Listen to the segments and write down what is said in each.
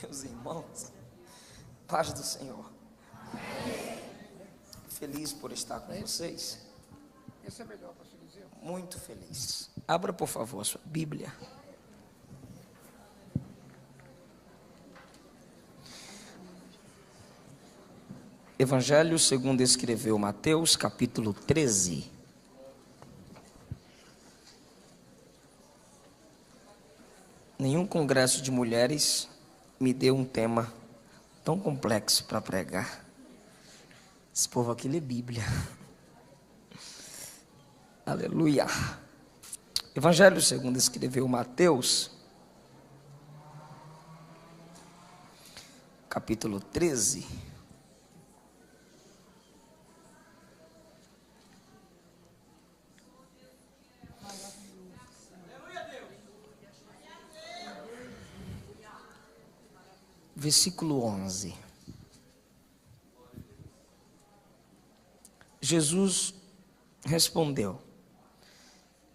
Meus irmãos, paz do Senhor. Feliz por estar com vocês. Esse é melhor, pastor Eliseu. Muito feliz. Abra, por favor, a sua Bíblia. Evangelho segundo escreveu Mateus, capítulo 13. Nenhum congresso de mulheres me deu um tema tão complexo para pregar. Esse povo aqui lê Bíblia. Aleluia. Evangelho segundo escreveu Mateus, capítulo 13. Versículo 11. Jesus respondeu: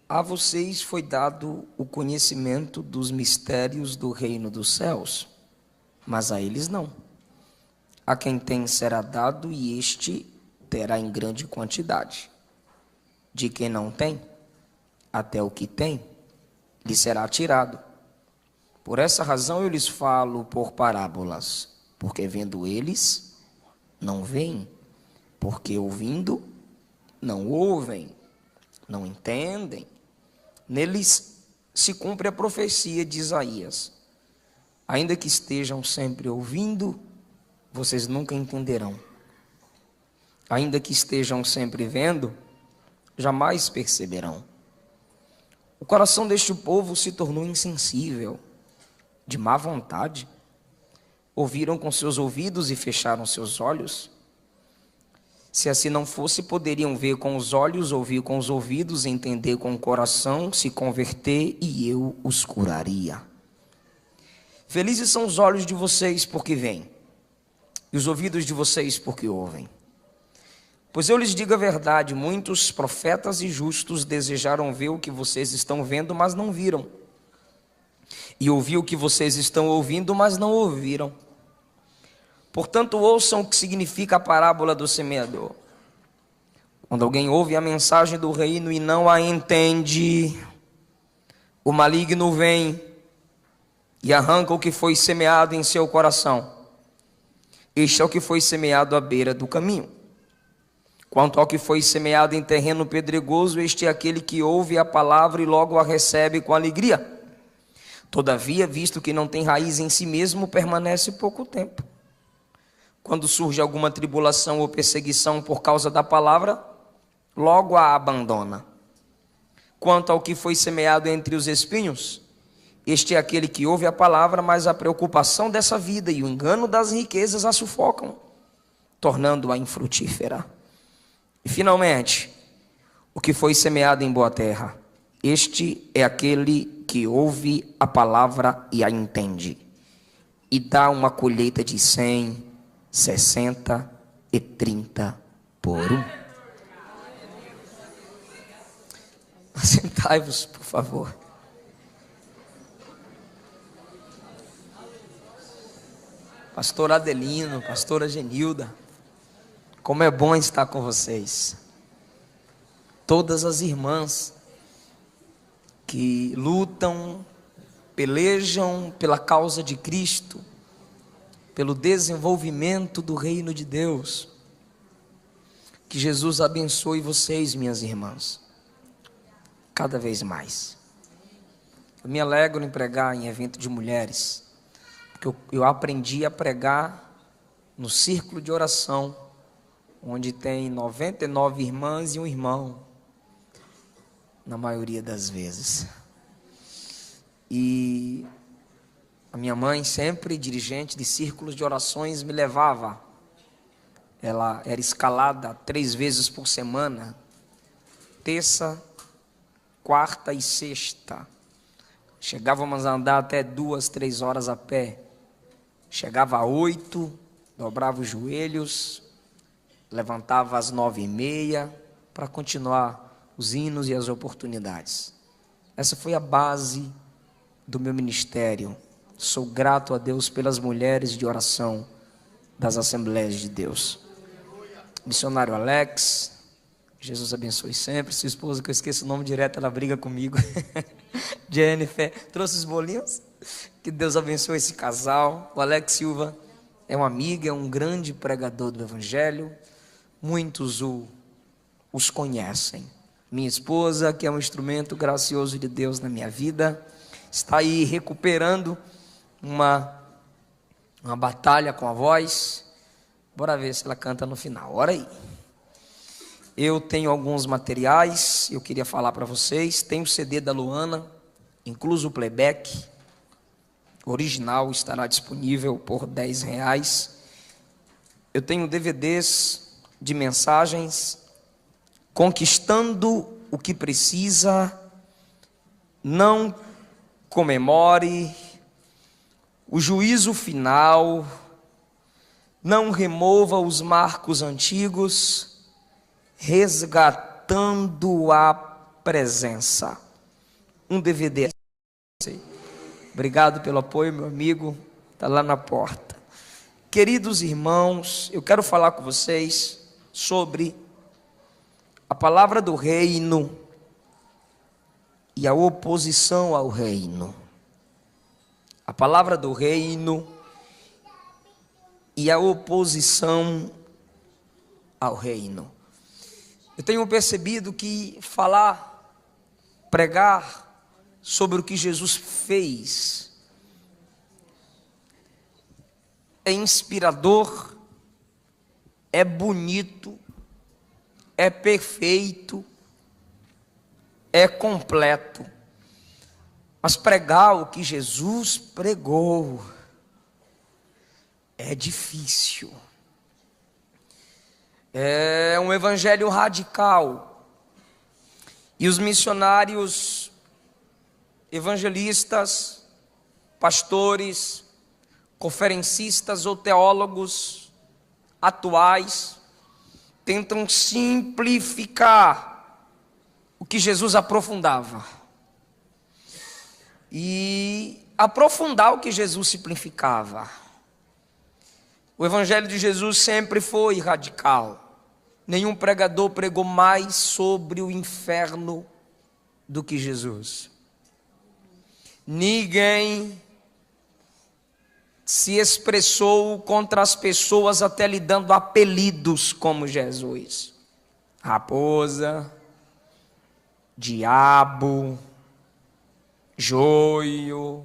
a vocês foi dado o conhecimento dos mistérios do reino dos céus, mas a eles não. A quem tem será dado, e este terá em grande quantidade. De quem não tem, até o que tem lhe será tirado. Por essa razão eu lhes falo por parábolas, porque vendo eles, não veem, porque ouvindo, não ouvem, não entendem. Neles se cumpre a profecia de Isaías: ainda que estejam sempre ouvindo, vocês nunca entenderão. Ainda que estejam sempre vendo, jamais perceberão. O coração deste povo se tornou insensível, de má vontade. Ouviram com seus ouvidos e fecharam seus olhos. Se assim não fosse, poderiam ver com os olhos, ouvir com os ouvidos, entender com o coração, se converter, e eu os curaria. Felizes são os olhos de vocês porque veem, e os ouvidos de vocês porque ouvem. Pois eu lhes digo a verdade, muitos profetas e justos desejaram ver o que vocês estão vendo, mas não viram, e ouvir o que vocês estão ouvindo, mas não ouviram. Portanto, ouçam o que significa a parábola do semeador. Quando alguém ouve a mensagem do reino e não a entende, o maligno vem e arranca o que foi semeado em seu coração. Este é o que foi semeado à beira do caminho. Quanto ao que foi semeado em terreno pedregoso, este é aquele que ouve a palavra e logo a recebe com alegria. Todavia, visto que não tem raiz em si mesmo, permanece pouco tempo. Quando surge alguma tribulação ou perseguição por causa da palavra, logo a abandona. Quanto ao que foi semeado entre os espinhos, este é aquele que ouve a palavra, mas a preocupação dessa vida e o engano das riquezas a sufocam, tornando-a infrutífera. E finalmente, o que foi semeado em boa terra, este é aquele que ouve a palavra e a entende, e dá uma colheita de 100, 60 e 30 por 1. Assentai-vos, por favor. Pastor Adelino, pastora Genilda, como é bom estar com vocês. Todas as irmãs que lutam, pelejam pela causa de Cristo, pelo desenvolvimento do reino de Deus. Que Jesus abençoe vocês, minhas irmãs, cada vez mais. Eu me alegro em pregar em evento de mulheres, porque eu aprendi a pregar no círculo de oração, onde tem 99 irmãs e um irmão, na maioria das vezes. E a minha mãe, sempre dirigente de círculos de orações, me levava. Ela era escalada 3 vezes por semana, terça, quarta e sexta. Chegávamos a andar até 2, 3 horas a pé. Chegava às 8, dobrava os joelhos, levantava às 9h30 para continuar os hinos e as oportunidades. Essa foi a base do meu ministério Sou grato a Deus pelas mulheres de oração das Assembleias de Deus. Missionário Alex, Jesus abençoe sempre. Sua esposa, que eu esqueço o nome direto, ela briga comigo. Jennifer, trouxe os bolinhos? Que Deus abençoe esse casal. O Alex Silva é um amigo, é um grande pregador do Evangelho. Muitos os conhecem. Minha esposa, que é um instrumento gracioso de Deus na minha vida, está aí recuperando uma batalha com a voz. Bora ver se ela canta no final. Ora aí. Eu tenho alguns materiais, eu queria falar para vocês. Tem o CD da Luana, incluso o playback. O original estará disponível por R$10. Eu tenho DVDs de mensagens. Conquistando o que precisa. Não comemore. O juízo final. Não remova os marcos antigos. Resgatando a presença. Um DVD. Obrigado pelo apoio, meu amigo. Está lá na porta. Queridos irmãos, eu quero falar com vocês sobre a palavra do reino e a oposição ao reino. A palavra do reino e a oposição ao reino. Eu tenho percebido que pregar sobre o que Jesus fez é inspirador, é bonito, é perfeito, é completo. Mas pregar o que Jesus pregou é difícil. É um evangelho radical. E os missionários, evangelistas, pastores, conferencistas ou teólogos atuais tentam simplificar o que Jesus aprofundava. E aprofundar o que Jesus simplificava. O evangelho de Jesus sempre foi radical. Nenhum pregador pregou mais sobre o inferno do que Jesus. Ninguém se expressou contra as pessoas até lhe dando apelidos como Jesus. Raposa, diabo, joio,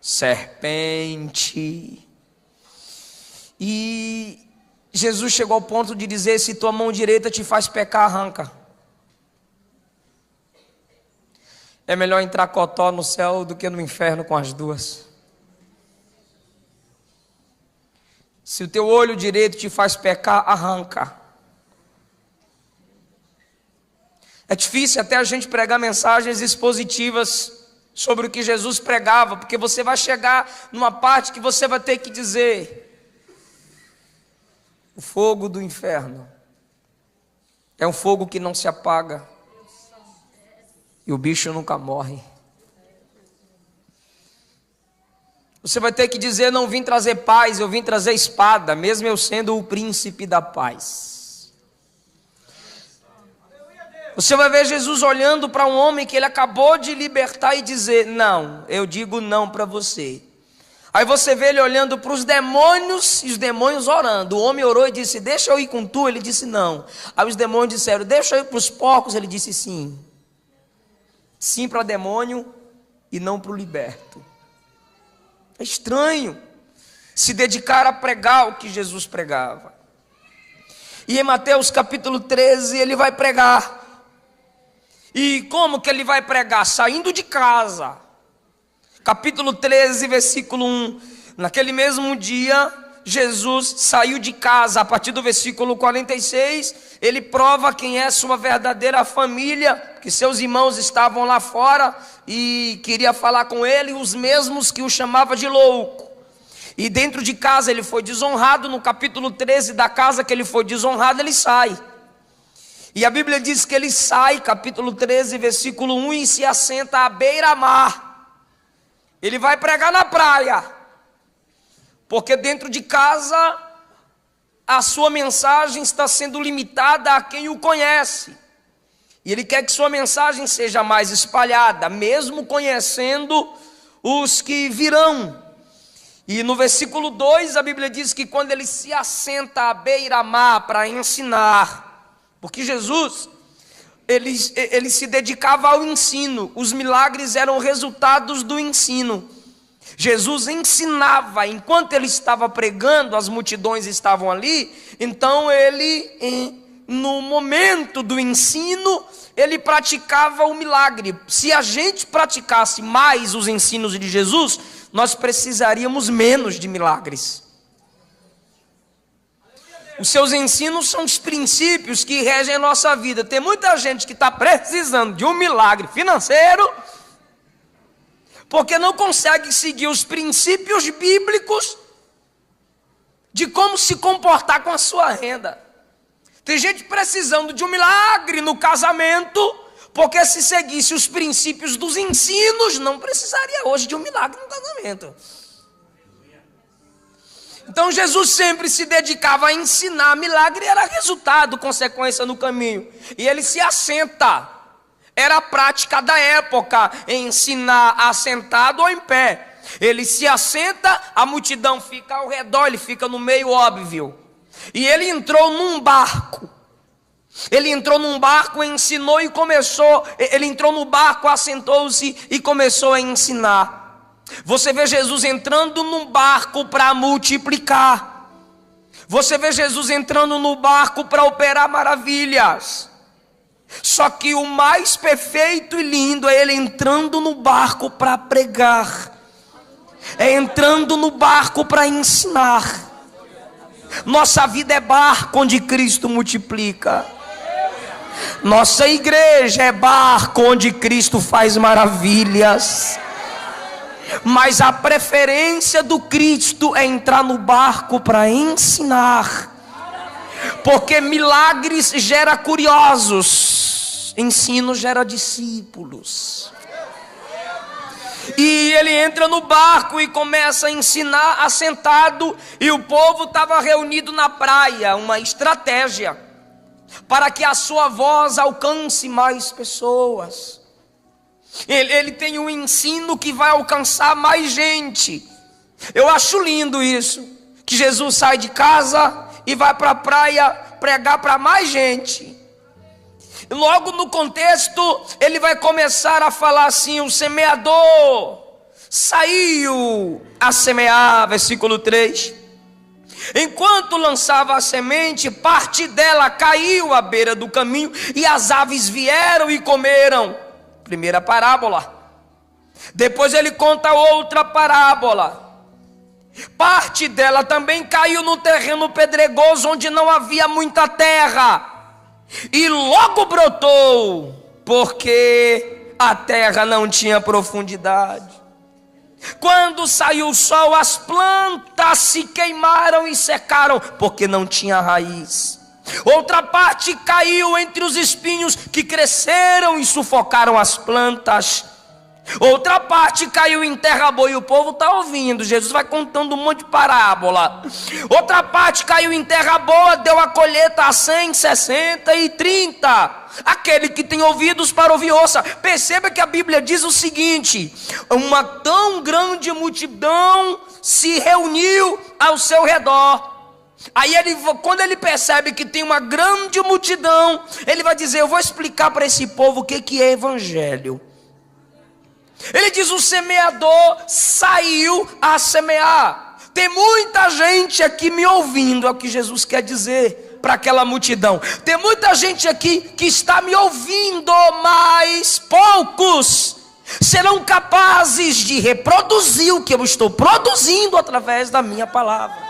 serpente. E Jesus chegou ao ponto de dizer: se tua mão direita te faz pecar, arranca. É melhor entrar cotó no céu do que no inferno com as duas. Se o teu olho direito te faz pecar, arranca. É difícil até a gente pregar mensagens expositivas sobre o que Jesus pregava, porque você vai chegar numa parte que você vai ter que dizer: o fogo do inferno é um fogo que não se apaga e o bicho nunca morre. Você vai ter que dizer: não vim trazer paz, eu vim trazer espada, mesmo eu sendo o príncipe da paz. Você vai ver Jesus olhando para um homem que ele acabou de libertar e dizer: não, eu digo não para você. Aí você vê ele olhando para os demônios e os demônios orando. O homem orou e disse: deixa eu ir com tu. Ele disse: não. Aí os demônios disseram: deixa eu ir para os porcos. Ele disse: sim. Sim para demônio e não para o liberto. É estranho se dedicar a pregar o que Jesus pregava. E em Mateus capítulo 13 ele vai pregar. E como que ele vai pregar? Saindo de casa. Capítulo 13, versículo 1. Naquele mesmo dia, Jesus saiu de casa. A partir do versículo 46, ele prova quem é sua verdadeira família, que seus irmãos estavam lá fora e queria falar com ele, os mesmos que o chamavam de louco. E dentro de casa ele foi desonrado. No capítulo 13, da casa que ele foi desonrado, ele sai. E a Bíblia diz que ele sai, capítulo 13, versículo 1, e se assenta à beira-mar. Ele vai pregar na praia, porque dentro de casa a sua mensagem está sendo limitada a quem o conhece. E ele quer que sua mensagem seja mais espalhada, mesmo conhecendo os que virão. E no versículo 2 a Bíblia diz que quando ele se assenta à beira-mar para ensinar, porque Jesus, ele se dedicava ao ensino, os milagres eram resultados do ensino. Jesus ensinava, enquanto ele estava pregando, as multidões estavam ali, então ele, no momento do ensino, ele praticava o milagre. Se a gente praticasse mais os ensinos de Jesus, nós precisaríamos menos de milagres. Os seus ensinos são os princípios que regem a nossa vida. Tem muita gente que está precisando de um milagre financeiro, porque não consegue seguir os princípios bíblicos de como se comportar com a sua renda. Tem gente precisando de um milagre no casamento, porque se seguisse os princípios dos ensinos, não precisaria hoje de um milagre no casamento. Então Jesus sempre se dedicava a ensinar. Milagre era resultado, consequência no caminho. E ele se assenta. Era a prática da época, ensinar assentado ou em pé. Ele se assenta, a multidão fica ao redor, ele fica no meio, óbvio. E ele entrou num barco. Ele entrou num barco, ensinou e começou. Ele entrou no barco, assentou-se e começou a ensinar. Você vê Jesus entrando num barco para multiplicar. Você vê Jesus entrando no barco para operar maravilhas. Só que o mais perfeito e lindo é ele entrando no barco para pregar, é entrando no barco para ensinar. Nossa vida é barco onde Cristo multiplica. Nossa igreja é barco onde Cristo faz maravilhas. Mas a preferência do Cristo é entrar no barco para ensinar. Porque milagres gera curiosos, ensino gera discípulos. E ele entra no barco e começa a ensinar assentado, e o povo estava reunido na praia. Uma estratégia para que a sua voz alcance mais pessoas. Ele tem um ensino que vai alcançar mais gente. Eu acho lindo isso, que Jesus sai de casa e vai para a praia pregar para mais gente. Logo no contexto, ele vai começar a falar assim: o semeador saiu a semear, versículo 3. Enquanto lançava a semente, parte dela caiu à beira do caminho, e as aves vieram e comeram. Primeira parábola. Depois ele conta outra parábola. Parte dela também caiu no terreno pedregoso, onde não havia muita terra, e logo brotou, porque a terra não tinha profundidade. Quando saiu o sol, as plantas se queimaram e secaram, porque não tinha raiz. Outra parte caiu entre os espinhos, que cresceram e sufocaram as plantas. Outra parte caiu em terra boa, e o povo está ouvindo, Jesus vai contando um monte de parábola. Outra parte caiu em terra boa, deu a colheita a 100, 60 e 30. Aquele que tem ouvidos para ouvir, ouça. Perceba que a Bíblia diz o seguinte: uma tão grande multidão se reuniu ao seu redor. Aí quando ele percebe que tem uma grande multidão, ele vai dizer: eu vou explicar para esse povo o que é evangelho. Ele diz: o semeador saiu a semear. Tem muita gente aqui me ouvindo, é o que Jesus quer dizer para aquela multidão. Tem muita gente aqui que está me ouvindo, mas poucos serão capazes de reproduzir o que eu estou produzindo através da minha palavra.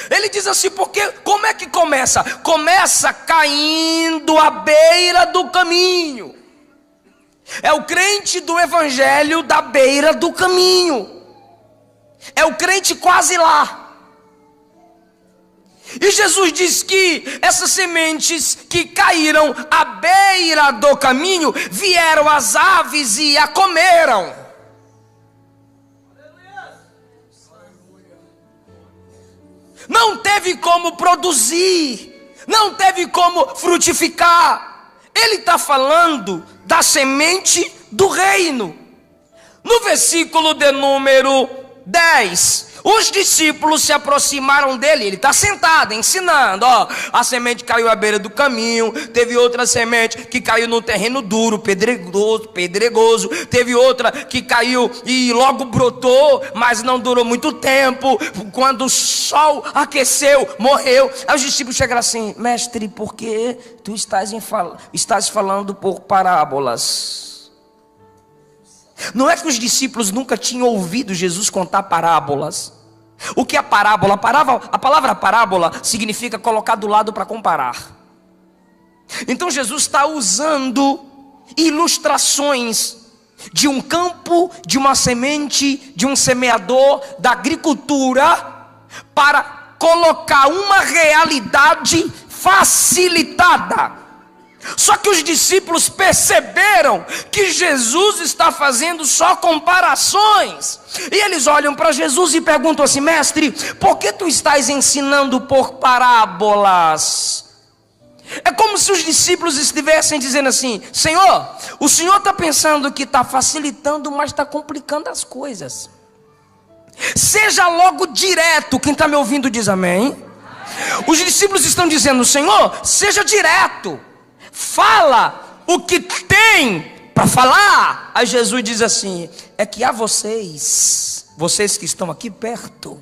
Ele diz assim, porque como é que começa? Começa caindo à beira do caminho. É o crente do evangelho da beira do caminho. É o crente quase lá. E Jesus diz que essas sementes que caíram à beira do caminho, vieram as aves e a comeram. Não teve como produzir, não teve como frutificar. Ele está falando da semente do reino. No versículo de número 10, os discípulos se aproximaram dele. Ele está sentado, ensinando. A semente caiu à beira do caminho. Teve outra semente que caiu no terreno duro, pedregoso. Teve outra que caiu e logo brotou, mas não durou muito tempo. Quando o sol aqueceu, morreu. Aí os discípulos chegaram assim: mestre, por que tu estás falando por parábolas? Não é que os discípulos nunca tinham ouvido Jesus contar parábolas. O que é parábola? A palavra parábola significa colocar do lado para comparar. Então Jesus está usando ilustrações de um campo, de uma semente, de um semeador, da agricultura, para colocar uma realidade facilitada. Só que os discípulos perceberam que Jesus está fazendo só comparações. E eles olham para Jesus e perguntam assim: mestre, por que tu estás ensinando por parábolas? É como se os discípulos estivessem dizendo assim: Senhor, o Senhor está pensando que está facilitando, mas está complicando as coisas. Seja logo direto. Quem está me ouvindo diz amém. Os discípulos estão dizendo: Senhor, seja direto. Fala o que tem para falar. Aí Jesus diz assim: é que a vocês que estão aqui perto,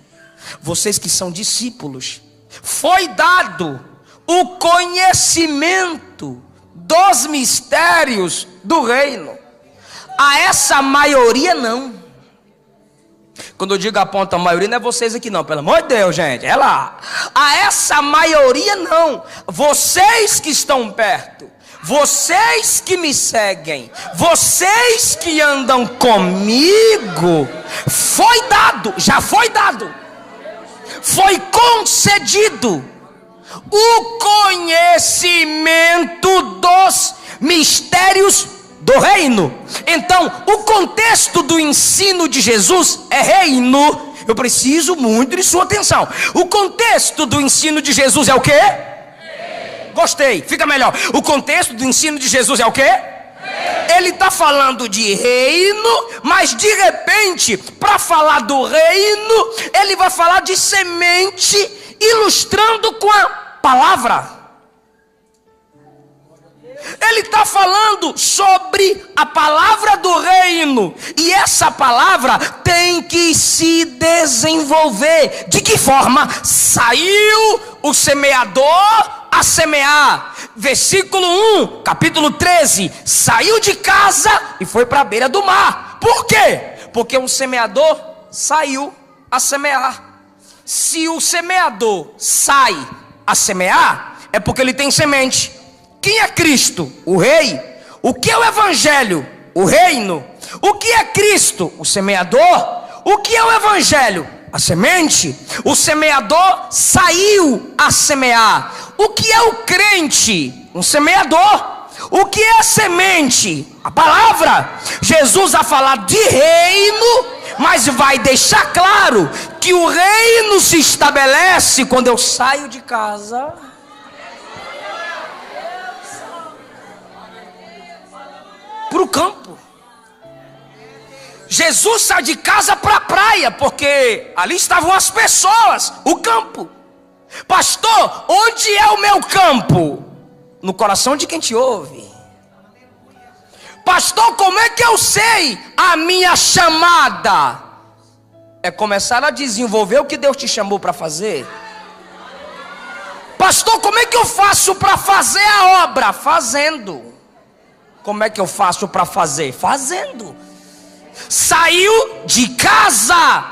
vocês que são discípulos, foi dado o conhecimento dos mistérios do reino. A essa maioria não. Quando eu digo aponta a maioria, não é vocês aqui não, pelo amor de Deus, gente, é lá. A essa maioria não. Vocês que estão perto, vocês que me seguem, vocês que andam comigo, foi dado, já foi dado, foi concedido o conhecimento dos mistérios do reino. Então, o contexto do ensino de Jesus é reino. Eu preciso muito de sua atenção. O contexto do ensino de Jesus é o quê? Gostei, fica melhor. O contexto do ensino de Jesus é o quê? Ele está falando de reino, mas de repente, para falar do reino, ele vai falar de semente, ilustrando com a palavra. Ele está falando sobre a palavra do reino. E essa palavra tem que se desenvolver. De que forma? Saiu o semeador a semear. Versículo 1, capítulo 13. Saiu de casa e foi para a beira do mar. Por quê? Porque um semeador saiu a semear. Se o semeador sai a semear, é porque ele tem semente. Quem é Cristo? O rei. O que é o evangelho? O reino. O que é Cristo? O semeador. O que é o evangelho? A semente. O semeador saiu a semear. O que é o crente? Um semeador. O que é a semente? A palavra. Jesus vai falar de reino, mas vai deixar claro que o reino se estabelece quando eu saio de casa para o campo. Jesus sai de casa para a praia, porque ali estavam as pessoas, o campo. Pastor, onde é o meu campo? No coração de quem te ouve. Pastor, como é que eu sei a minha chamada? É começar a desenvolver o que Deus te chamou para fazer. Pastor, como é que eu faço para fazer a obra? Fazendo. Como é que eu faço para fazer? Fazendo. Saiu de casa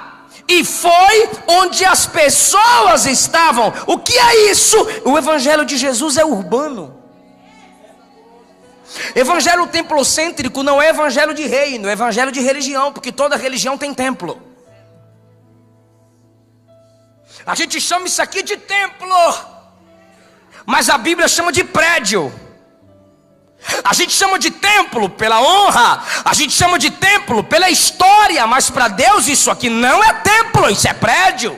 e foi onde as pessoas estavam. O que é isso? O evangelho de Jesus é urbano. Evangelho templocêntrico não é evangelho de reino, é evangelho de religião, porque toda religião tem templo. A gente chama isso aqui de templo, mas a Bíblia chama de prédio. A gente chama de templo pela honra, a gente chama de templo pela história, mas para Deus isso aqui não é templo, isso é prédio.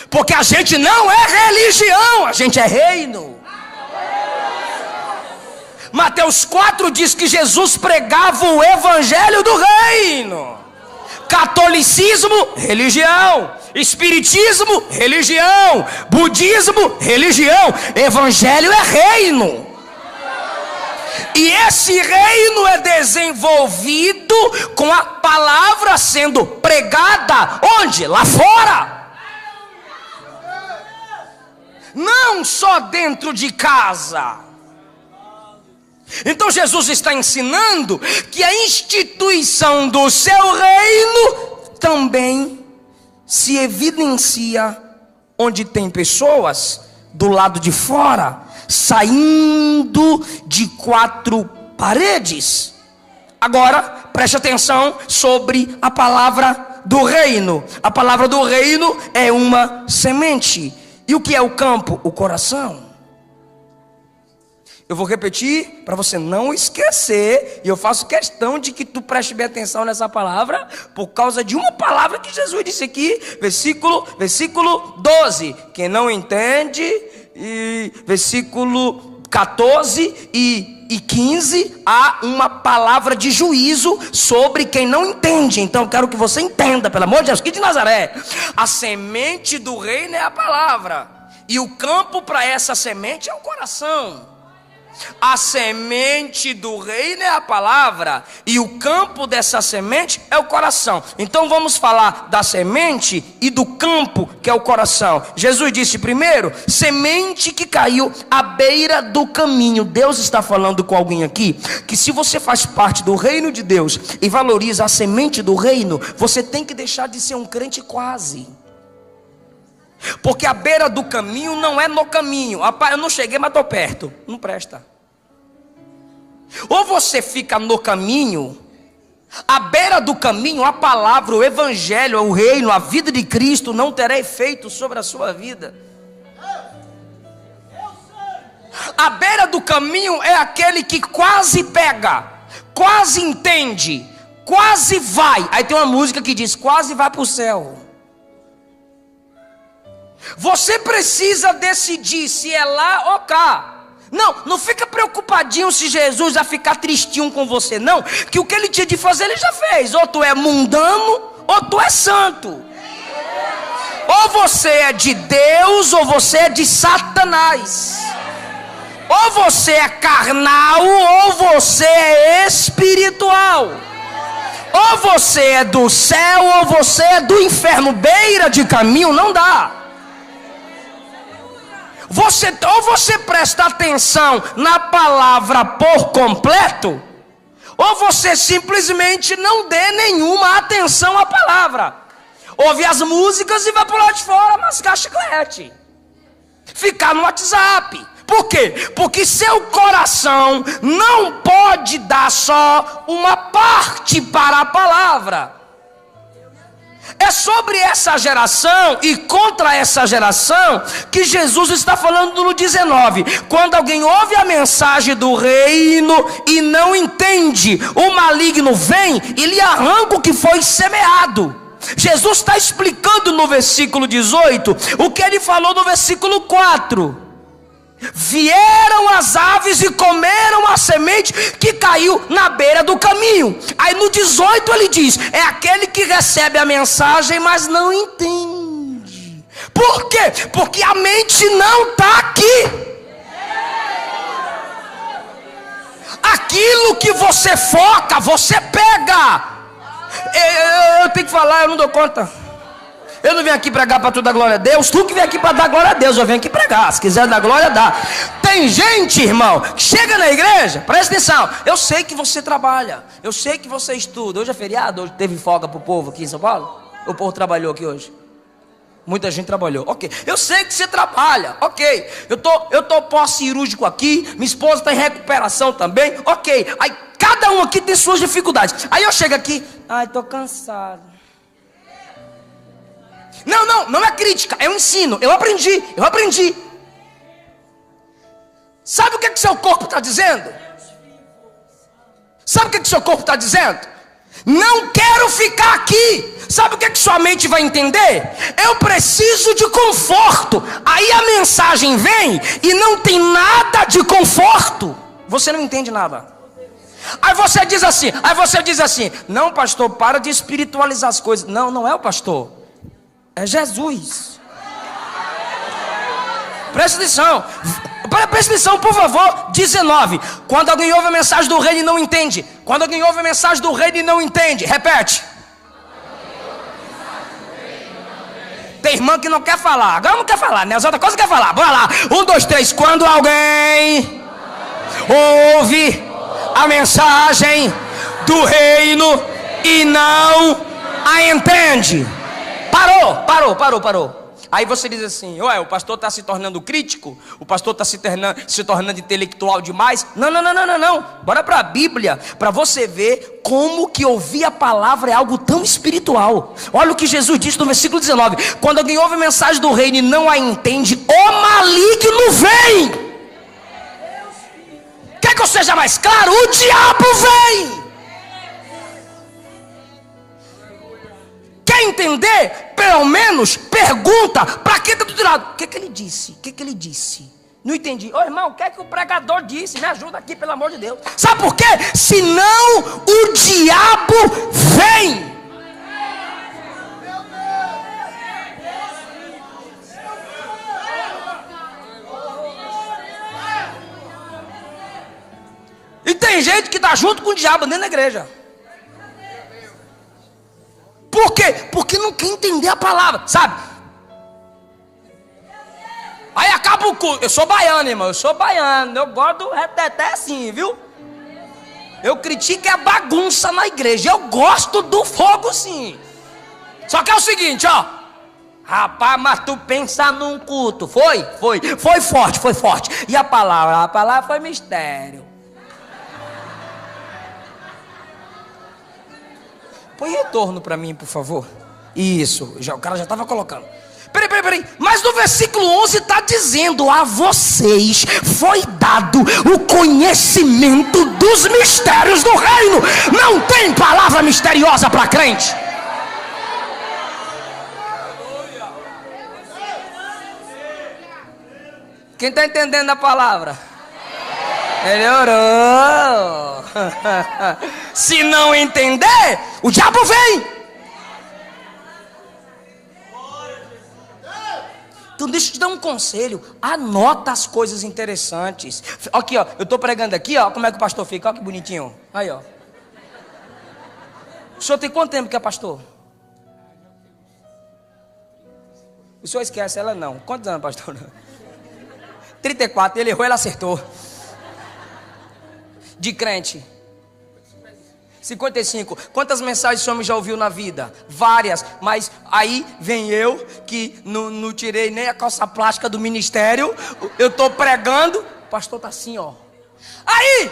Porque a gente não é religião, a gente é reino. Mateus 4 diz que Jesus pregava o evangelho do reino. Catolicismo, religião. Espiritismo, religião. Budismo, religião. Evangelho é reino. E esse reino é desenvolvido com a palavra sendo pregada onde? Lá fora. Não só dentro de casa. Então Jesus está ensinando que a instituição do seu reino também se evidencia onde tem pessoas do lado de fora, saindo de quatro paredes. Agora, preste atenção sobre a palavra do reino. A palavra do reino é uma semente. E o que é o campo? O coração. Eu vou repetir para você não esquecer. E eu faço questão de que tu preste bem atenção nessa palavra, por causa de uma palavra que Jesus disse aqui, versículo 12. Quem não entende, e versículo 14 e 15, há uma palavra de juízo sobre quem não entende. Então eu quero que você entenda, pelo amor de Deus, aqui de Nazaré. A semente do reino é a palavra, e o campo para essa semente é o coração. A semente do reino é a palavra, e o campo dessa semente é o coração. Então vamos falar da semente e do campo, que é o coração. Jesus disse primeiro, semente que caiu à beira do caminho. Deus está falando com alguém aqui, que se você faz parte do reino de Deus e valoriza a semente do reino, você tem que deixar de ser um crente quase. Porque a beira do caminho não é no caminho. Rapaz, eu não cheguei, mas estou perto. Não presta. Ou você fica no caminho, à beira do caminho, a palavra, o evangelho, o reino, a vida de Cristo não terá efeito sobre a sua vida. A beira do caminho é aquele que quase pega, quase entende, quase vai. Aí tem uma música que diz, quase vai para o céu. Você precisa decidir se é lá ou cá. Não fica preocupadinho se Jesus vai ficar tristinho com você, não. Que o que ele tinha de fazer, ele já fez. Ou tu é mundano, ou tu é santo. Ou você é de Deus, ou você é de Satanás. Ou você é carnal, ou você é espiritual. Ou você é do céu, ou você é do inferno. Beira de caminho não dá. Ou você presta atenção na palavra por completo, ou você simplesmente não dê nenhuma atenção à palavra. Ouve as músicas e vai para lá de fora mascar chiclete, ficar no WhatsApp. Por quê? Porque seu coração não pode dar só uma parte para a palavra. É sobre essa geração e contra essa geração que Jesus está falando no 19. Quando alguém ouve a mensagem do reino e não entende, o maligno vem e lhe arranca o que foi semeado. Jesus está explicando no versículo 18 o que ele falou no versículo 4. Vieram as aves e comeram a semente que caiu na beira do caminho. Aí no 18 ele diz, é aquele que recebe a mensagem, mas não entende. Por quê? Porque a mente não está aqui. Aquilo que você foca, você pega. Eu tenho que falar, eu não dou conta. Eu não venho aqui pregar para tu dar glória a Deus. Tu que vem aqui para dar glória a Deus, eu venho aqui pregar. Se quiser dar glória, dá. Tem gente, irmão, que chega na igreja, presta atenção. Eu sei que você trabalha, eu sei que você estuda. Hoje é feriado, hoje teve folga para o povo aqui em São Paulo. O povo trabalhou aqui hoje. Muita gente trabalhou, ok. Eu sei que você trabalha, ok. Eu tô pós-cirúrgico aqui, minha esposa está em recuperação também, ok. Aí cada um aqui tem suas dificuldades. Aí eu chego aqui, ai, tô cansado. Não é crítica, é um ensino. Eu aprendi. Sabe o que seu corpo está dizendo? Sabe o que seu corpo está dizendo? Não quero ficar aqui. Sabe o que sua mente vai entender? Eu preciso de conforto. Aí a mensagem vem e não tem nada de conforto. Você não entende nada. Aí você diz assim: não, pastor, para de espiritualizar as coisas. Não é o pastor, é Jesus. Presta atenção, por favor. 19. Quando alguém ouve a mensagem do reino e não entende. Repete. Tem irmã que não quer falar. Agora não quer falar, né? As outras coisas quer falar. Bora lá. 1, 2, 3. Quando alguém ouve a mensagem do reino e não a entende. Parou. Aí você diz assim: ué, o pastor está se tornando crítico? O pastor está se tornando intelectual demais? Não. Bora para a Bíblia, para você ver como que ouvir a palavra é algo tão espiritual. Olha o que Jesus disse no versículo 19: quando alguém ouve a mensagem do reino e não a entende, o maligno vem. Quer que eu seja mais claro? O diabo vem. Quer entender? Pelo menos pergunta para quem está do outro lado: o que ele disse? Não entendi. Ô irmão, o que é que o pregador disse? Me ajuda aqui, pelo amor de Deus. Sabe por quê? Senão o diabo vem. E tem gente que está junto com o diabo dentro da igreja. Por quê? Porque não quer entender a palavra, sabe? Aí acaba o culto. Eu sou baiano, irmão. Eu gosto do reteté assim, viu? Eu critico a bagunça na igreja. Eu gosto do fogo sim. Só que é o seguinte, ó. Rapaz, mas tu pensa num culto. Foi forte. E a palavra? A palavra foi mistério. Põe retorno para mim, por favor. Isso, o cara já estava colocando. Peraí. Mas no versículo 11 está dizendo: a vocês foi dado o conhecimento dos mistérios do reino. Não tem palavra misteriosa para crente. Quem está entendendo a palavra? Melhorou. Se não entender, o diabo vem. Então deixa eu te dar um conselho. Anota as coisas interessantes. Aqui, ó, eu estou pregando aqui, ó, como é que o pastor fica, ó, que bonitinho. Aí, ó. O senhor tem quanto tempo que é pastor? O senhor esquece, ela não. Quantos anos, pastor? 34, ele errou, ela acertou. De crente 55. Quantas mensagens o senhor já ouviu na vida? Várias. Mas aí vem eu que não tirei nem a calça plástica do ministério. Eu estou pregando, o pastor está assim, ó. Aí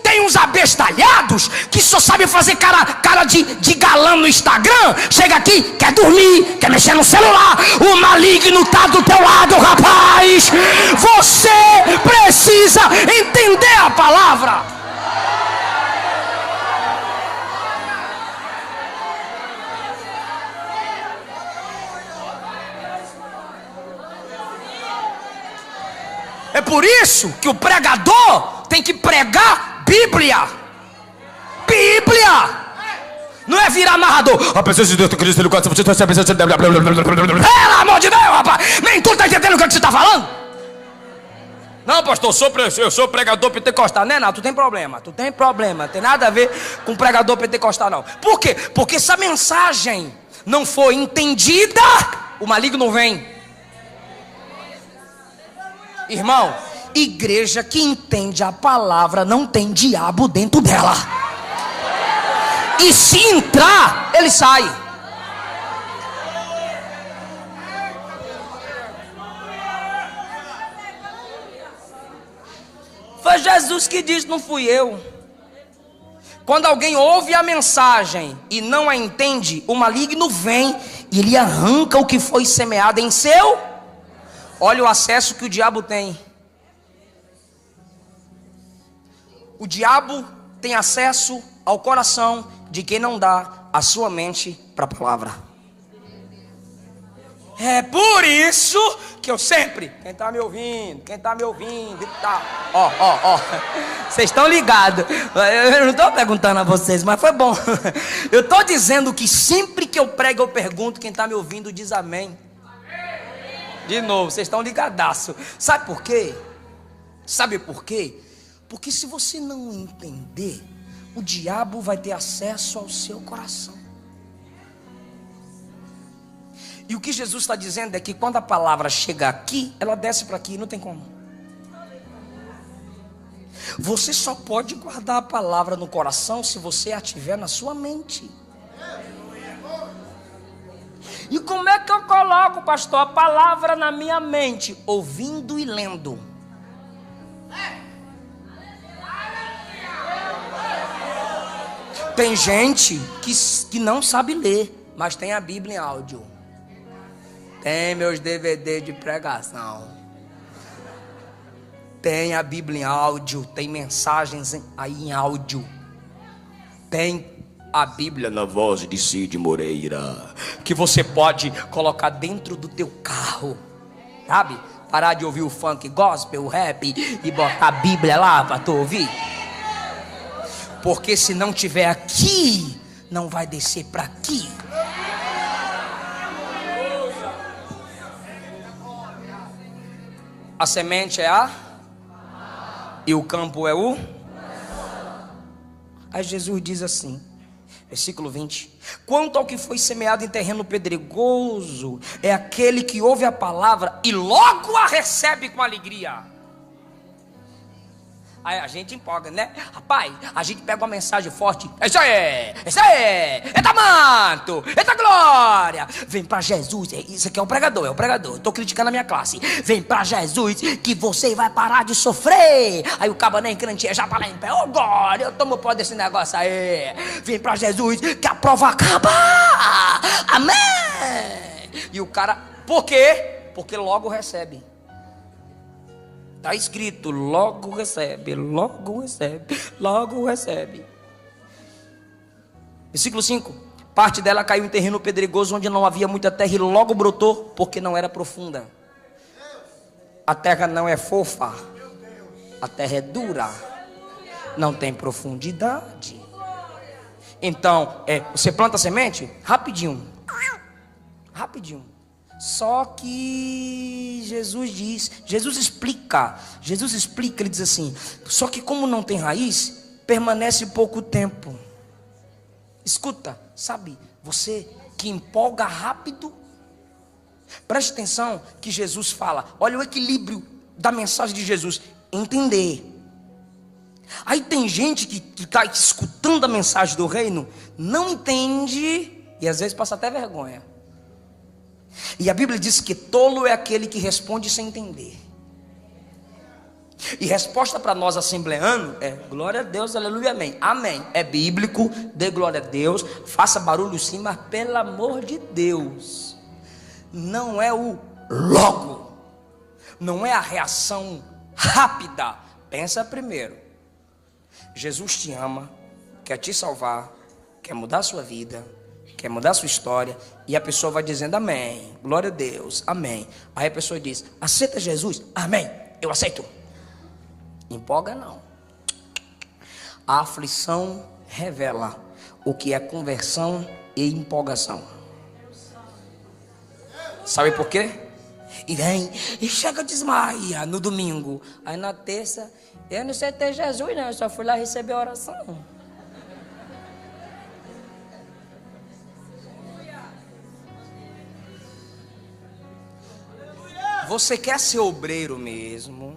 tem uns abestalhados que só sabem fazer cara de galã no Instagram. Chega aqui, quer dormir, quer mexer no celular. O maligno está do teu lado, rapaz. Você precisa entender a palavra. É por isso que o pregador tem que pregar Bíblia. Não é virar narrador. A pessoa de Deus, tu acredita no quanto você está pensando. Pelo amor de Deus, rapaz. Nem tu está entendendo o que você está falando. Não, pastor, eu sou pregador pentecostal. Não, tu tem problema. Não tem nada a ver com pregador pentecostal, não. Por quê? Porque se a mensagem não for entendida, o maligno vem. Irmão, igreja que entende a palavra não tem diabo dentro dela. E se entrar, ele sai. Foi Jesus que disse, não fui eu. Quando alguém ouve a mensagem e não a entende, o maligno vem e ele arranca o que foi semeado em seu. Olha o acesso que o diabo tem. O diabo tem acesso ao coração de quem não dá a sua mente para a palavra. É por isso que eu sempre, quem está me ouvindo, e tal. Ó, vocês estão ligados. Eu não estou perguntando a vocês, mas foi bom. Eu estou dizendo que sempre que eu prego, eu pergunto, quem está me ouvindo diz amém. De novo, vocês estão ligadaço. Sabe por quê? Porque se você não entender, o diabo vai ter acesso ao seu coração. E o que Jesus está dizendo é que quando a palavra chega aqui, ela desce para aqui, não tem como. Você só pode guardar a palavra no coração se você a tiver na sua mente. E como é que eu coloco, pastor, a palavra na minha mente? Ouvindo e lendo. Tem gente que não sabe ler, mas tem a Bíblia em áudio. Tem meus DVD de pregação. Tem a Bíblia em áudio. Tem mensagens aí em áudio. Tem a Bíblia na voz de Cid Moreira, que você pode colocar dentro do teu carro, sabe? Parar de ouvir o funk gospel, o rap e botar a Bíblia lá para tu ouvir. Porque se não tiver aqui, não vai descer para aqui. A semente é a? E o campo é o? Aí Jesus diz assim, versículo 20: quanto ao que foi semeado em terreno pedregoso, é aquele que ouve a palavra e logo a recebe com alegria. Aí a gente empolga, né? Rapaz, a gente pega uma mensagem forte. É isso aí, eita manto, eita glória. Vem pra Jesus, isso aqui é o pregador, tô criticando a minha classe. Vem pra Jesus que você vai parar de sofrer. Aí o cabo nem crente já tá lá em pé. Ô glória, eu tomo pó desse negócio aí. Vem pra Jesus que a prova acaba. Amém. E o cara, por quê? Porque logo recebe. Está escrito, logo recebe. Versículo 5: parte dela caiu em terreno pedregoso, onde não havia muita terra, e logo brotou, porque não era profunda. A terra não é fofa, a terra é dura, não tem profundidade. Então, você planta a semente, rapidinho. Só que Jesus explica, ele diz assim, só que como não tem raiz, permanece pouco tempo. Escuta, sabe, você que empolga rápido, preste atenção que Jesus fala, olha o equilíbrio da mensagem de Jesus, entender. Aí tem gente que está escutando a mensagem do reino, não entende e às vezes passa até vergonha. E a Bíblia diz que tolo é aquele que responde sem entender. E resposta para nós assembleanos é glória a Deus, aleluia, amém. Amém. É bíblico, dê glória a Deus, faça barulho sim, mas pelo amor de Deus, não é o logo, não é a reação rápida. Pensa primeiro. Jesus te ama, quer te salvar, quer mudar a sua vida, quer mudar a sua história, e a pessoa vai dizendo amém, glória a Deus, amém. Aí a pessoa diz, aceita Jesus? Amém, eu aceito. Empolga não. A aflição revela o que é conversão e empolgação. Sabe por quê? E vem, e chega desmaia no domingo. Aí na terça, eu não sei ter Jesus não, eu só fui lá receber a oração. Você quer ser obreiro mesmo?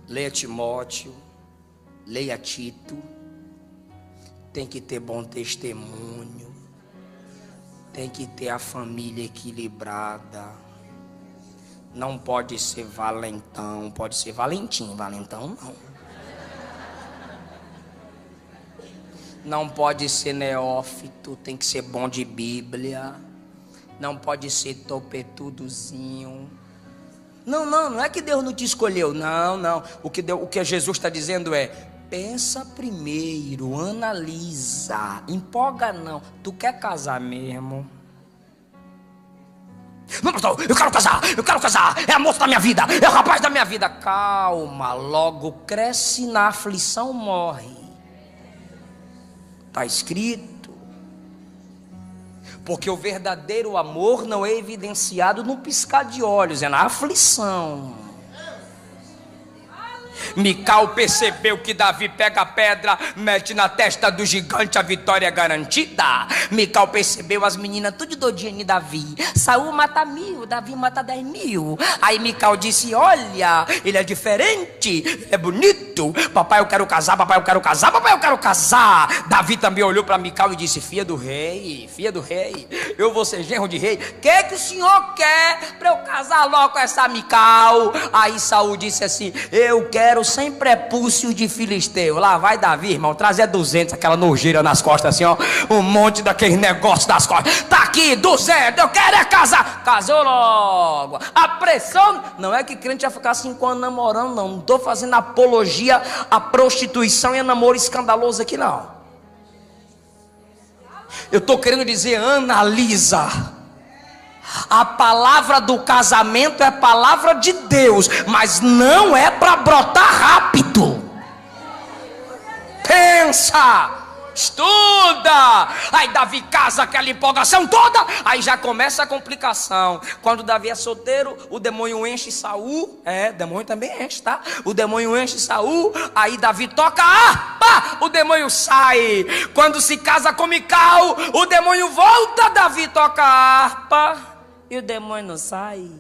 Leia Timóteo, leia Tito. Tem que ter bom testemunho, tem que ter a família equilibrada. Não pode ser valentão, pode ser valentim, valentão não. Não pode ser neófito, tem que ser bom de Bíblia. Não pode ser topetudozinho. Não é que Deus não te escolheu. Não. O que Jesus está dizendo é: pensa primeiro, analisa, empolga não. Tu quer casar mesmo? Não, pastor, eu quero casar, é a moça da minha vida, é o rapaz da minha vida. Calma, logo cresce na aflição, morre. Está escrito. Porque o verdadeiro amor não é evidenciado no piscar de olhos, é na aflição. Mical percebeu que Davi pega a pedra, mete na testa do gigante, a vitória é garantida. Mical percebeu as meninas tudo doidinha de Davi. Saul mata 1000, Davi mata 10.000. Aí Mical disse: olha, ele é diferente, ele é bonito. Papai, eu quero casar. Davi também olhou para Mical e disse: filha do rei, eu vou ser genro de rei. O que o senhor quer para eu casar logo com essa Mical? Aí Saul disse assim: eu quero sem prepúcio de filisteu. Lá vai Davi, irmão, trazer 200, aquela nojeira nas costas assim, ó, um monte daqueles negócios das costas. Tá aqui, 200, eu quero é casar. Casou logo. A pressão, não é que crente ia ficar 5 anos namorando, não estou fazendo apologia à prostituição e a namoro escandaloso aqui, não. Eu estou querendo dizer, analisa. A palavra do casamento é a palavra de Deus, mas não é para brotar rápido. Pensa, estuda. Aí Davi casa, aquela empolgação toda, aí já começa a complicação. Quando Davi é solteiro, o demônio enche Saul. Demônio também enche, tá? O demônio enche Saul, aí Davi toca a harpa, o demônio sai. Quando se casa com Mical, o demônio volta, Davi toca a harpa e o demônio não sai.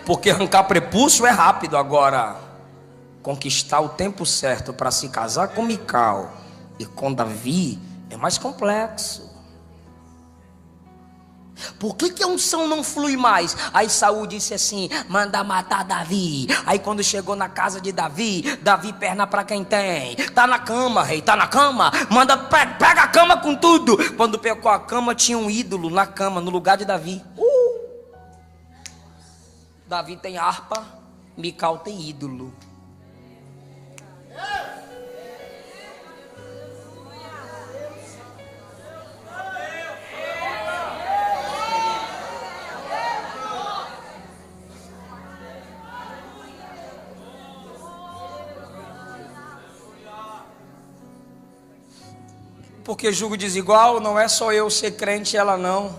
Porque arrancar prepúcio é rápido, agora conquistar o tempo certo para se casar com Mical e com Davi é mais complexo. Por que a unção não flui mais? Aí Saul disse assim: manda matar Davi. Aí quando chegou na casa de Davi, Davi perna para quem tem. Tá na cama, rei, tá na cama. Manda, pega a cama com tudo. Quando pegou a cama, tinha um ídolo na cama, no lugar de Davi. Davi tem harpa, Mical tem ídolo. Porque julgo desigual não é só eu ser crente e ela não.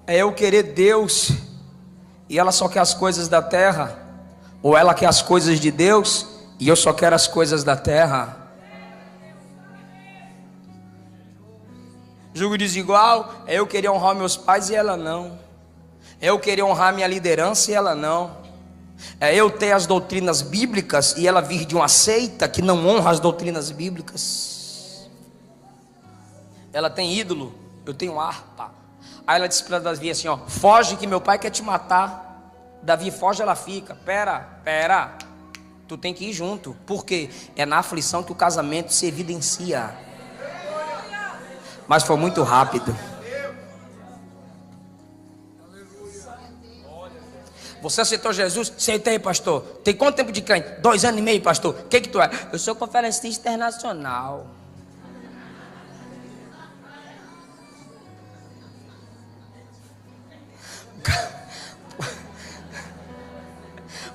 É eu querer Deus e ela só quer as coisas da terra. Ou ela quer as coisas de Deus e eu só quero as coisas da terra. Julgo desigual é eu querer honrar meus pais e ela não. É eu querer honrar minha liderança e ela não. É eu ter as doutrinas bíblicas e ela vir de uma seita que não honra as doutrinas bíblicas. Ela tem ídolo, eu tenho harpa. Aí ela disse para Davi assim, ó: foge que meu pai quer te matar. Davi foge, ela fica. Pera, tu tem que ir junto. Por quê? É na aflição que o casamento se evidencia. Mas foi muito rápido. Você aceitou Jesus? Aceitei, pastor. Tem quanto tempo de crente? 2 anos e meio, pastor. O que tu é? Eu sou conferencista internacional.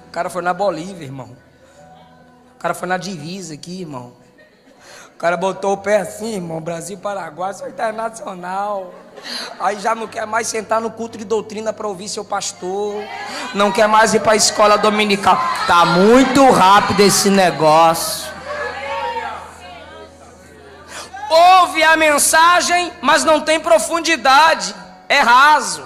O cara foi na Bolívia, irmão. O cara foi na divisa aqui, irmão. O cara botou o pé assim, irmão: Brasil, Paraguai, sou internacional. Aí já não quer mais sentar no culto de doutrina para ouvir seu pastor. Não quer mais ir para a escola dominical. Tá muito rápido esse negócio. Ouve a mensagem, mas não tem profundidade. É raso.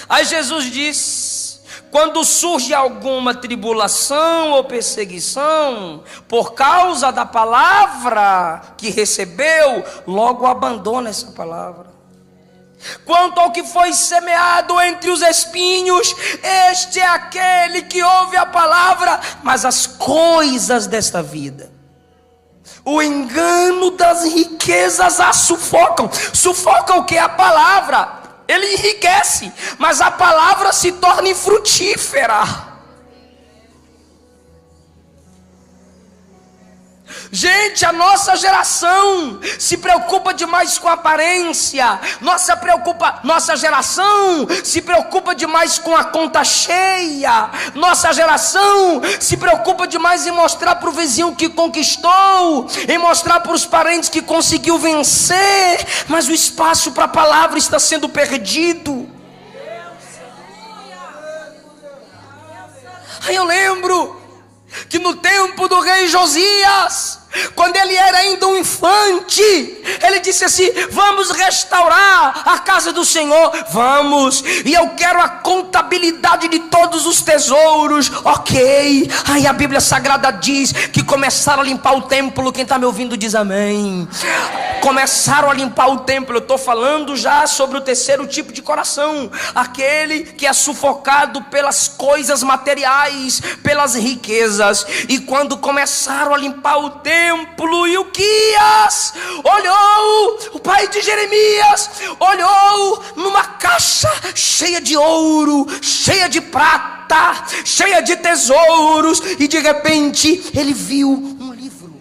Aí Jesus diz: quando surge alguma tribulação ou perseguição, por causa da palavra que recebeu, logo abandona essa palavra. Quanto ao que foi semeado entre os espinhos, este é aquele que ouve a palavra, mas as coisas desta vida, o engano das riquezas a sufocam. Sufoca o que? A palavra. Ele enriquece, mas a palavra se torna infrutífera. Gente, a nossa geração se preocupa demais com aparência. Nossa geração se preocupa demais com a conta cheia. Nossa geração se preocupa demais em mostrar para o vizinho que conquistou, em mostrar para os parentes que conseguiu vencer. Mas o espaço para a palavra está sendo perdido. Aí eu lembro que no tempo do rei Josias, quando ele era ainda um infante, ele disse assim: vamos restaurar a casa do Senhor, vamos, e eu quero a contabilidade de todos os tesouros. Ok. Aí a Bíblia Sagrada diz que começaram a limpar o templo. Quem está me ouvindo diz amém. Começaram a limpar o templo. Eu estou falando já sobre o terceiro tipo de coração, aquele que é sufocado pelas coisas materiais, pelas riquezas. E quando começaram a limpar o templo, Ilquias olhou, o pai de Jeremias olhou numa caixa cheia de ouro, cheia de prata, cheia de tesouros, e de repente ele viu um livro.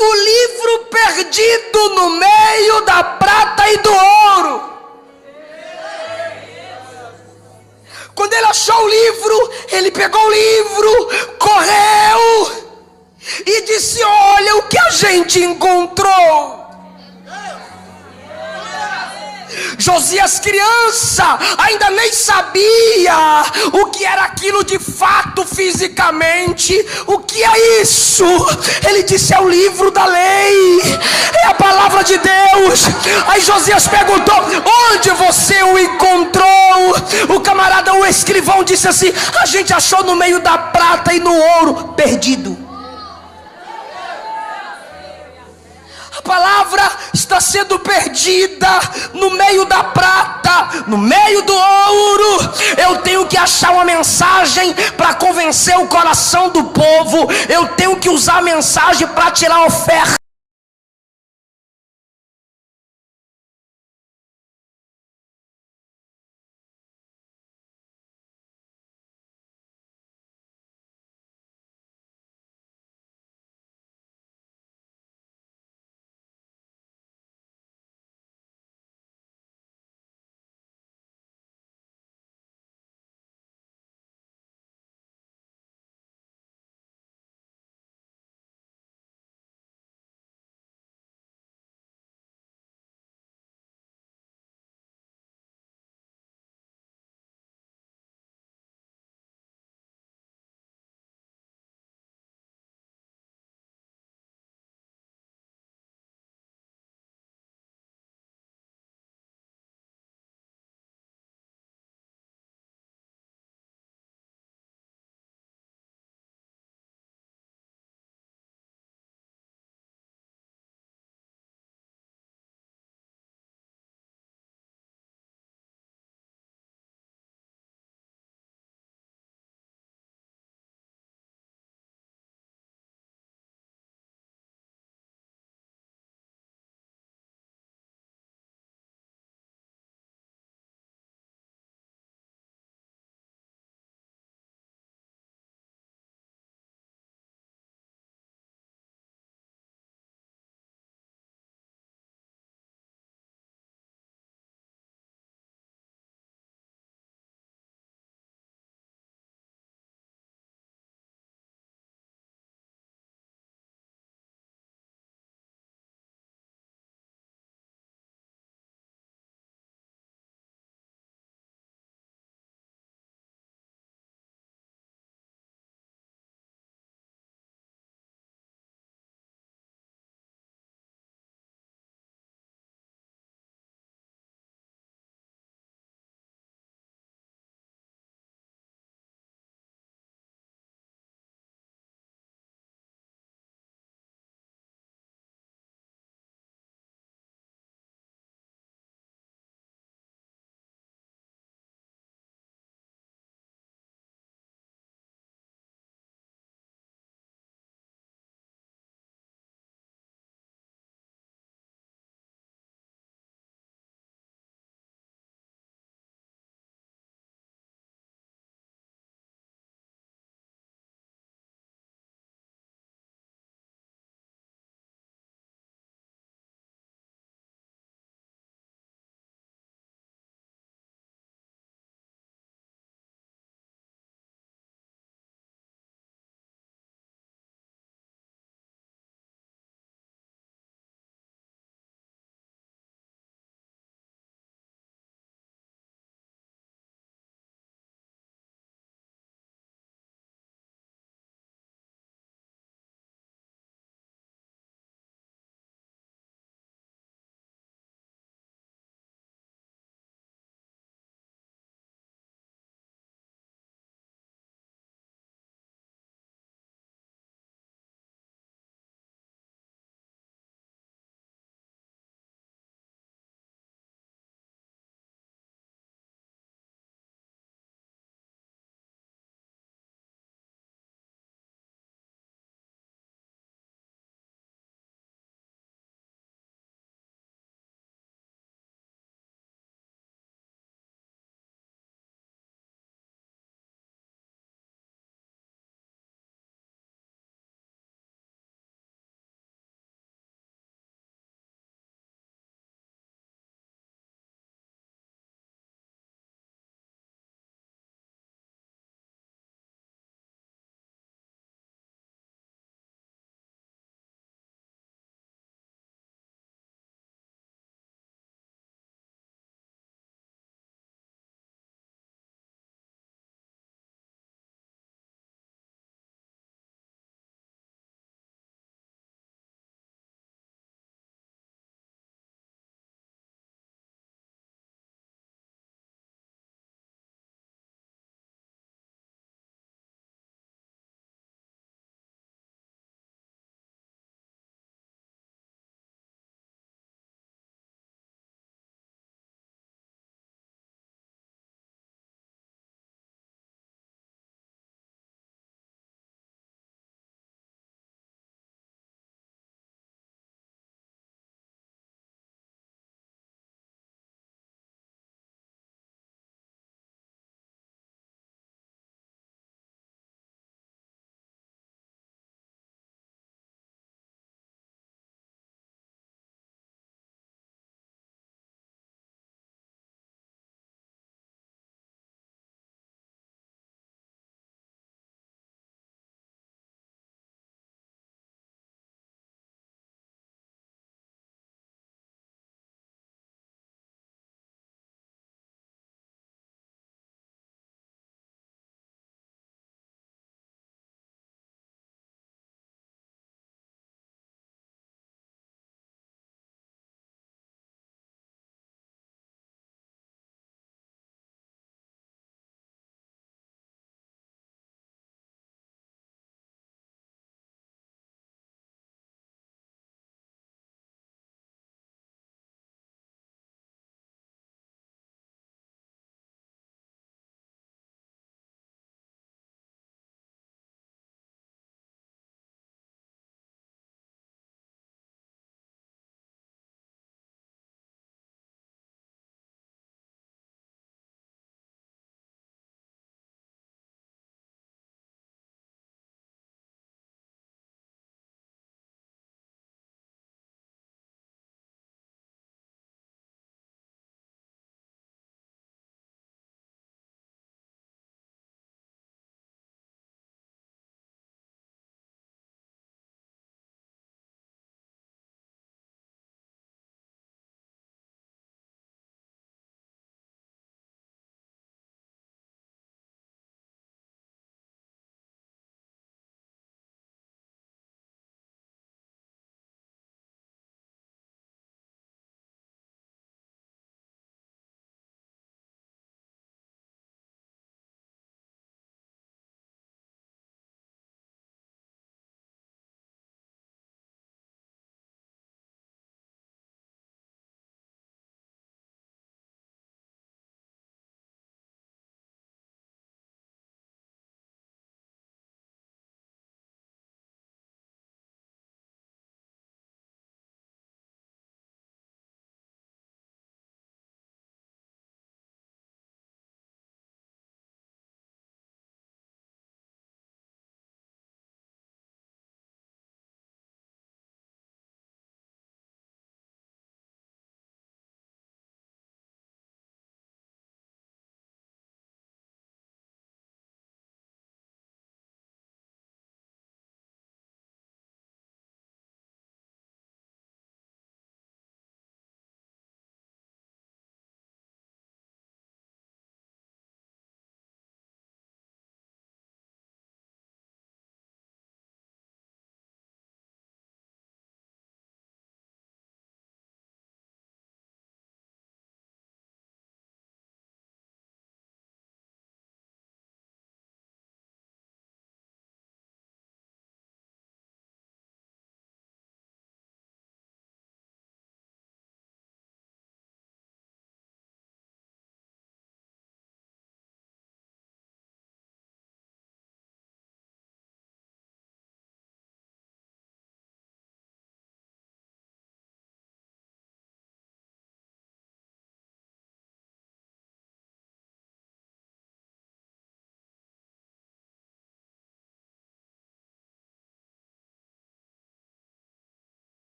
O livro perdido no meio da prata e do ouro. Quando ele achou o livro, ele pegou o livro, correu e disse: olha o que a gente encontrou. Josias, criança, ainda nem sabia o que era aquilo de fato fisicamente. O que é isso? Ele disse: é o livro da lei, é a palavra de Deus. Aí Josias perguntou: onde você o encontrou? O camarada, o escrivão, disse assim: a gente achou no meio da prata e no ouro, perdido. A palavra está sendo perdida no meio da prata, no meio do ouro. Eu tenho que achar uma mensagem para convencer o coração do povo. Eu tenho que usar a mensagem para tirar a oferta.